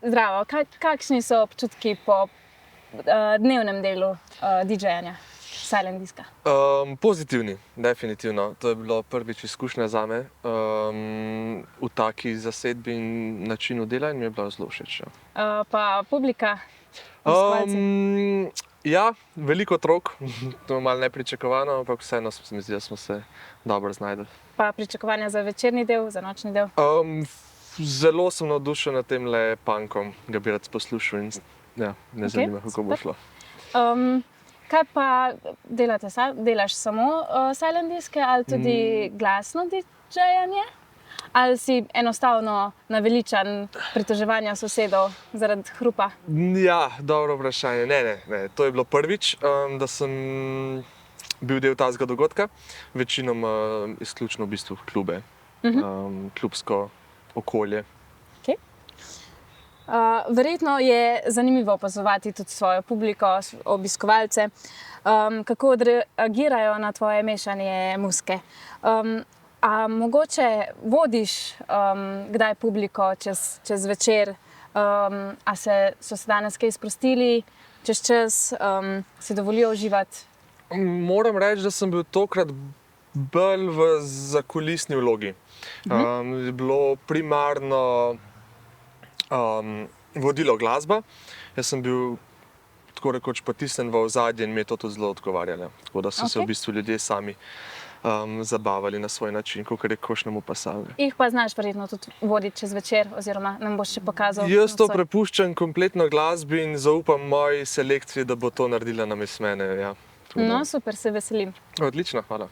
Zdravo, kakšni so občutki po dnevnem delu DJ-anja Silent Diska? Pozitivni, definitivno. To je bilo prvič izkušnja zame. V taki zasedbi in načinu dela in mi je bilo zelo všeč. Pa publika? Ja, veliko otrok, to je malo nepričakovano, ampak vseeno se mi zdi, da smo se dobro znašli. Pa pričakovanja za večerni del, za nočni del? Zelo sem navdušen nad tem punkom, ga bi rad poslušal in me zanima, kako bo šlo. Kaj pa delate? Delaš samo silent diske ali tudi glasno DJ-janje? Ali si enostavno naveličan pritoževanja sosedov zaradi hrupa? Ja, dobro vprašanje. Ne. To je bilo prvič, da sem bil del tazga dogodka. Večinoma izključno v bistvu klube, klubsko okolje. Okay. Verjetno je zanimivo opazovati tudi svojo publiko, obiskovalce, kako odreagirajo na tvoje mešanje muzike. A mogoče vodiš kdaj publiko čez večer, so se danes kaj sprostili, čez čas, si dovolijo uživati? Moram reči, da sem bil tokrat bolj v zakulisni vlogi. Je bilo primarno vodilo glasba. Jaz sem bil tako rekoč potisnjen v ozadje in mi je to tudi zelo odgovarjalo. Tako da so se v bistvu ljudje sami zabavali na svoj način, kakor je košnemu pasalo. Jih pa znaš verjetno tudi voditi čez večer oziroma nam boš še pokazal? Jaz to prepuščam kompletno glasbi in zaupam moji selekciji, da bo to naredila namesto mene. Ja. No, super, se veselim. Odlično, hvala.